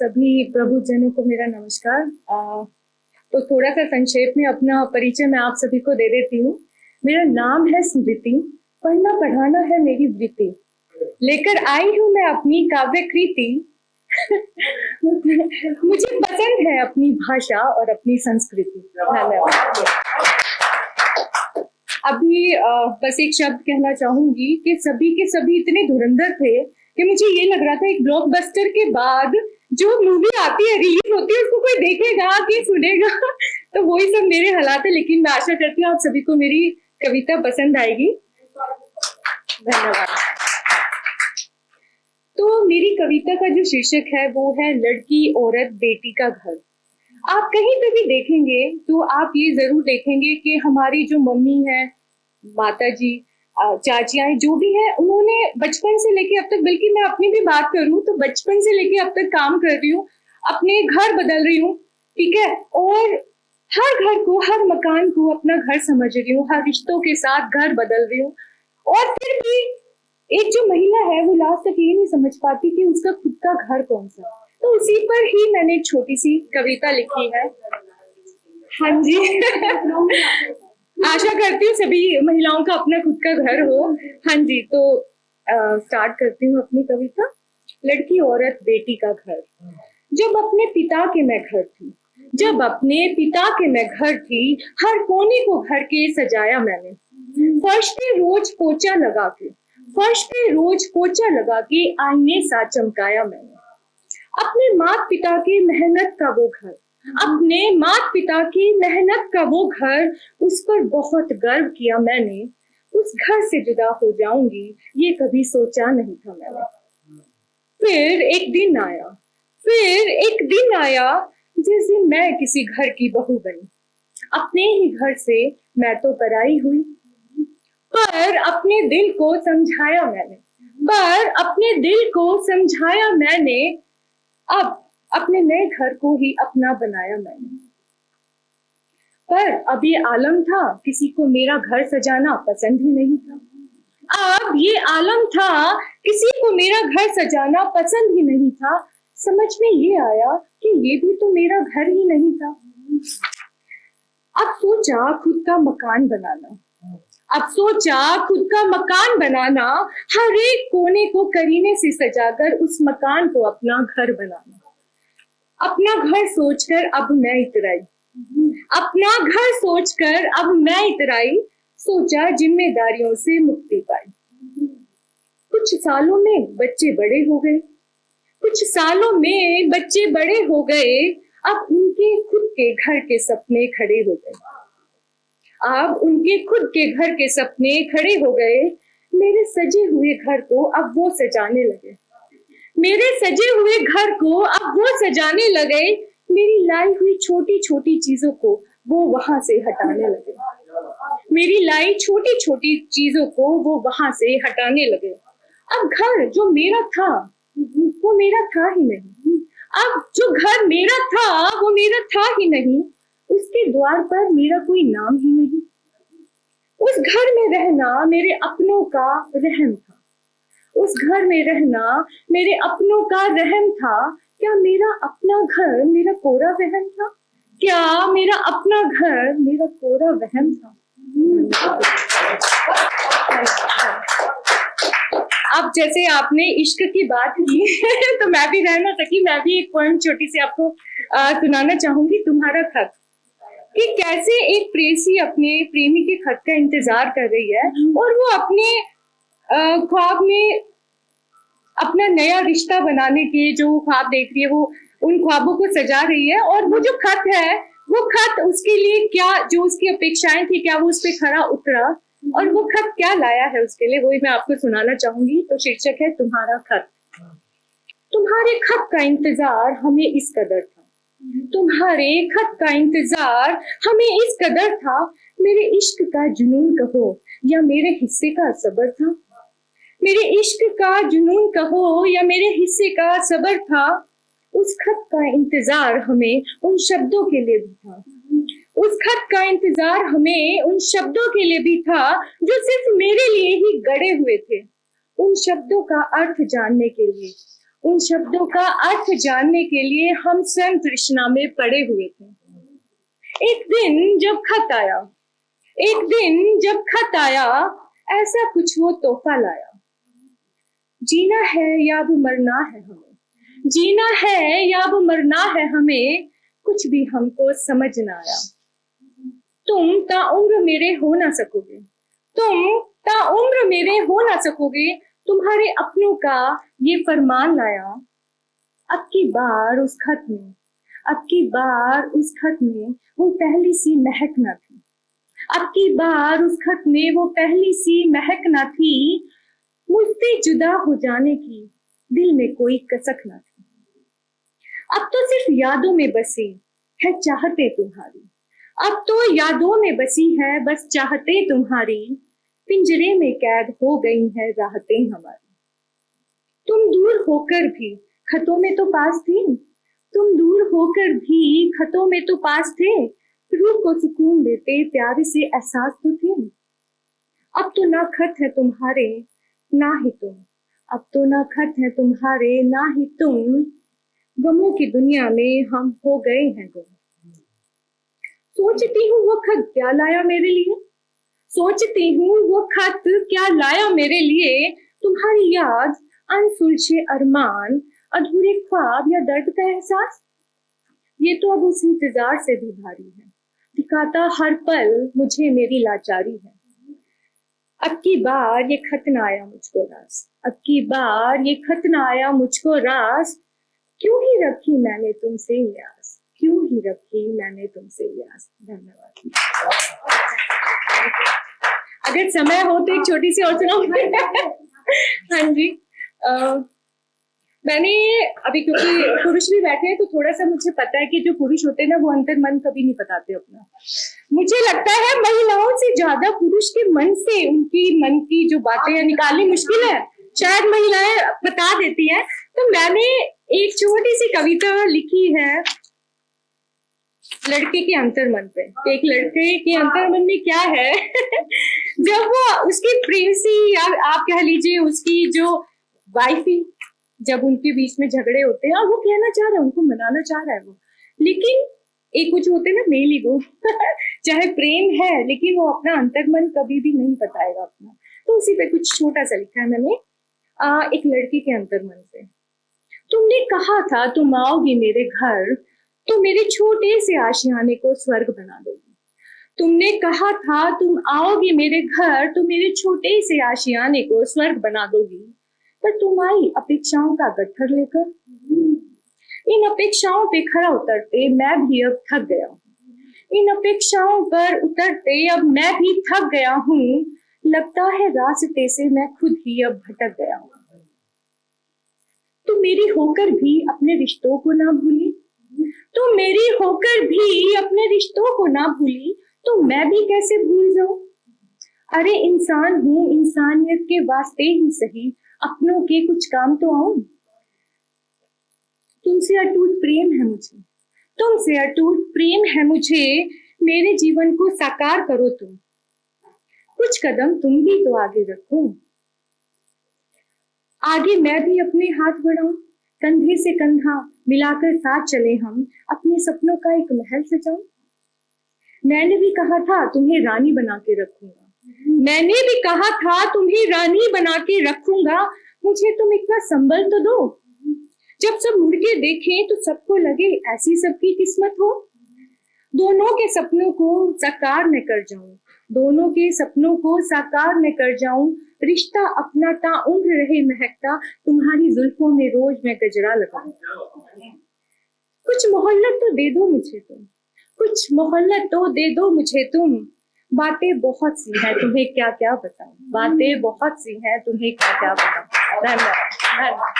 सभी प्रबुद्धजनों को मेरा नमस्कार। तो थोड़ा सा संक्षेप में अपना परिचय मैं आप सभी को दे देती हूँ। मेरा नाम है स्मृति, पढ़ना पढ़ाना है मेरी वृत्ति, लेकर आई हूँ मैं अपनी काव्य कृति। मुझे पसंद है अपनी भाषा और अपनी संस्कृति। धन्यवाद। अभी बस एक शब्द कहना चाहूंगी कि सभी के सभी इतने धुरंधर थे कि मुझे ये लग रहा था एक ब्लॉकबस्टर के बाद जो मूवी आती है, रिलीज होती है, उसको कोई देखेगा कि सुनेगा। तो वही सब मेरे हालात है, लेकिन मैं आशा करती हूँ आप सभी को मेरी कविता पसंद आएगी। धन्यवाद। तो मेरी कविता का जो शीर्षक है वो है लड़की औरत बेटी का घर। आप कहीं पे भी देखेंगे तो आप ये जरूर देखेंगे कि हमारी जो मम्मी है, माता जी, चाचियाएं जो भी है, उन्होंने बचपन से लेके अब तक, बल्कि मैं अपनी भी बात करूं तो बचपन से लेके अब तक काम कर रही हूँ, अपने घर बदल रही हूँ, ठीक है, और हर घर को, हर मकान को अपना घर समझ रही हूँ, हर रिश्तों के साथ घर बदल रही हूँ। और फिर भी एक जो महिला है वो लास्ट तक ये नहीं समझ पाती कि उसका खुद का घर कौन सा। तो उसी पर ही मैंने एक छोटी सी कविता लिखी है। हाँ जी। आशा करती हूँ सभी महिलाओं का अपना खुद का घर हो। हाँ जी, तो स्टार्ट करती हूँ अपनी कविता। लड़की औरत बेटी का घर। जब अपने पिता के मैं घर थी, जब अपने पिता के मैं घर थी, हर कोने को घर के सजाया मैंने। फर्श पे रोज पोछा लगा के, फर्श पे रोज पोछा लगा के आईने सा चमकाया मैंने। अपने माता पिता की मेहनत का वो घर, अपने माता पिता की मेहनत का वो घर, उस पर बहुत गर्व किया मैंने। उस घर से जुदा हो जाऊंगी ये कभी सोचा नहीं था मैंने। फिर एक दिन आया, फिर एक दिन आया जिस दिन मैं किसी घर की बहू बनी। अपने ही घर से मैं तो पराई हुई, पर अपने दिल को समझाया मैंने, पर अपने दिल को समझाया मैंने। अब अपने नए घर को ही अपना बनाया मैंने। पर अब ये आलम था, किसी को मेरा घर सजाना पसंद ही नहीं था। अब ये आलम था, किसी को मेरा घर सजाना पसंद ही नहीं था। समझ में ये आया कि ये भी तो मेरा घर ही नहीं था। अब सोचा खुद का मकान बनाना, अब सोचा खुद का मकान बनाना, हर एक कोने को करीने से सजाकर उस मकान को अपना घर बनाना। अपना घर सोचकर अब मैं इतराई, अपना घर सोचकर अब मैं इतराई। सोचा जिम्मेदारियों से मुक्ति पाई। कुछ सालों में बच्चे बड़े हो गए, कुछ सालों में बच्चे बड़े हो गए। अब उनके खुद के घर के सपने खड़े हो गए, अब उनके खुद के घर के सपने खड़े हो गए। मेरे सजे हुए घर को अब वो सजाने लगे, मेरे सजे हुए घर को अब वो सजाने लगे। मेरी लाई हुई छोटी छोटी चीजों को वो वहां से हटाने लगे, मेरी लाई छोटी छोटी चीजों को वो वहां से हटाने लगे। अब घर जो मेरा था वो मेरा था ही नहीं, अब जो घर मेरा था वो मेरा था ही नहीं। उसके द्वार पर मेरा कोई नाम ही नहीं। उस घर में रहना मेरे अपनों का रहम था, उस घर में रहना मेरे अपनों का रहम था। क्या मेरा अपना घर मेरा कोरा वहम था? क्या मेरा अपना घर मेरा कोरा वहम था? अब जैसे आपने इश्क की बात की तो मैं भी रहना सकी, मैं भी एक पोएम छोटी सी आपको सुनाना चाहूंगी। तुम्हारा खत, कि कैसे एक प्रेसी अपने प्रेमी के खत का इंतजार कर रही है और वो अपने ख्वाब में अपना नया रिश्ता बनाने के जो ख्वाब देख रही है, वो उन ख्वाबों को सजा रही है। और वो जो खत है, वो खत उसके लिए क्या, जो उसकी अपेक्षाएं थी, क्या वो उस पर खरा उतरा, और वो खत क्या लाया है उसके लिए, वही मैं आपको सुनाना चाहूंगी। तो शीर्षक है तुम्हारा खत। तुम्हारे खत का इंतजार हमें इस कदर था, तुम्हारे खत का इंतजार हमें इस कदर था। मेरे इश्क का जुनून कहो या मेरे हिस्से का सब्र था, मेरे इश्क का जुनून कहो या मेरे हिस्से का सब्र था। उस खत का इंतजार हमें उन शब्दों के लिए भी था, उस खत का इंतजार हमें उन शब्दों के लिए भी था जो सिर्फ मेरे लिए ही गढ़े हुए थे। उन शब्दों का अर्थ जानने के लिए, उन शब्दों का अर्थ जानने के लिए हम स्वयं तृष्णा में पड़े हुए थे। एक दिन जब खत आया, ऐसा कुछ वो तोहफा लाया। जीना है या अब मरना है हमें, जीना है या अब मरना है हमें, कुछ भी हमको समझ ना आया। तुम ताउम्र मेरे हो ना सकोगे, तुम ताउम्र मेरे हो ना सकोगे, तुम्हारे अपनों का ये फरमान लाया। अब की बार उस खत में वो पहली सी महक ना थी, अब की बार उस खत में वो पहली सी महक ना थी, मुझसे जुदा हो जाने की दिल में कोई कसक ना थी। अब तो सिर्फ यादों में बसी है चाहते तुम्हारी, अब तो यादों में बसी है बस चाहते तुम्हारी, पिंजरे में कैद हो गई है राहतें हमारी। तुम दूर होकर भी खतों में तो पास थे, तुम दूर होकर भी खतों में तो पास थे, रूह को सुकून देते प्यारे से एहसास तो थे। अब तो ना खत है तुम्हारे ना ही तुम, अब तो ना खत है तुम्हारे ना ही तुम, गमों की दुनिया में हम हो गए हैं गुम। सोचती हूँ वो खत क्या लाया मेरे लिए, सोचती हूँ वो खत क्या लाया मेरे लिए, तुम्हारी याद, अनसुलझे अरमान, अधूरे ख्वाब या दर्द का एहसास। ये तो अब उस इंतजार से भी भारी है, दिखाता हर पल मुझे मेरी लाचारी है। अब की बार ये खत न आया मुझको रास, अब की बार ये खत न आया मुझको रास, क्यों ही रखी मैंने तुमसे ये आस, क्यों ही रखी मैंने तुमसे ये आस। धन्यवाद। अगर समय हो तो एक छोटी सी और सुनाऊं। हाँ जी, मैंने अभी क्योंकि पुरुष भी बैठे हैं तो थोड़ा सा मुझे पता है कि जो पुरुष होते हैं ना वो अंतर मन कभी नहीं बताते अपना। मुझे लगता है महिलाओं से ज्यादा पुरुष के मन से उनकी मन की जो बातें निकालनी मुश्किल है, शायद महिलाएं बता देती हैं। तो मैंने एक छोटी सी कविता लिखी है लड़के के अंतर्मन पे। एक लड़के के अंतर्मन में क्या है जब वो उसकी प्रेयसी या आप कह लीजिए उसकी जो वाइफी, जब उनके बीच में झगड़े होते हैं और वो कहना चाह रहा है, उनको मनाना चाह रहा है वो, लेकिन एक कुछ होते हैं ना मेल ईगो चाहे प्रेम है लेकिन वो अपना अंतर्मन कभी भी नहीं बताएगा अपना। तो उसी पे कुछ छोटा सा लिखा है मैंने। एक लड़की के अंतर्मन से। तुमने कहा था तुम आओगी मेरे घर तो मेरे छोटे से आशियाने को स्वर्ग बना दोगी, तुमने कहा था तुम आओगी मेरे घर तो मेरे छोटे से आशियाने को स्वर्ग बना दोगी, पर तुम आई अपेक्षाओं का गट्ठर लेकर। इन अपेक्षाओं पे खरा उतरते मैं भी अब थक गया हूँ, इन अपेक्षाओं पर उतरते अब मैं भी थक गया हूँ, लगता है रास्ते से मैं खुद ही अब भटक गया हूँ। तुम मेरी होकर भी अपने रिश्तों को ना भूली, तुम मेरी होकर भी अपने रिश्तों को ना भूली, तो मैं भी कैसे भूल जाऊं। अरे इंसान हूँ, इंसानियत के वास्ते ही सही अपनों के कुछ काम तो आऊं। तुमसे अटूट प्रेम है मुझे, तुमसे अटूट प्रेम है मुझे, मेरे जीवन को साकार करो तुम, कुछ कदम तुम भी तो आगे रखो। आगे मैं भी अपने हाथ बढ़ाऊं, कंधे से कंधा मिलाकर साथ चले हम, अपने सपनों का एक महल सजाऊं। मैंने भी कहा था तुम्हें रानी बना के रखूंगा, मैंने भी कहा था तुम्हें रानी बना के रखूंगा, मुझे तुम इतना संबल तो दो, जब सब मुड़ के देखें तो सबको लगे ऐसी सबकी किस्मत हो। दोनों के सपनों को साकार न कर जाऊं, दोनों के सपनों को साकार न कर जाऊं, रिश्ता अपना ता उम्र रहे महकता, तुम्हारी जुल्फों में रोज मैं गजरा लगाऊं। कुछ मोहल्लत तो दे दो मुझे तुम, कुछ मोहल्लत तो दे दो मुझे तुम, बातें बहुत सी हैं तुम्हें क्या क्या बताऊं, बातें बहुत सी हैं तुम्हें क्या क्या बताऊं। धन्यवाद।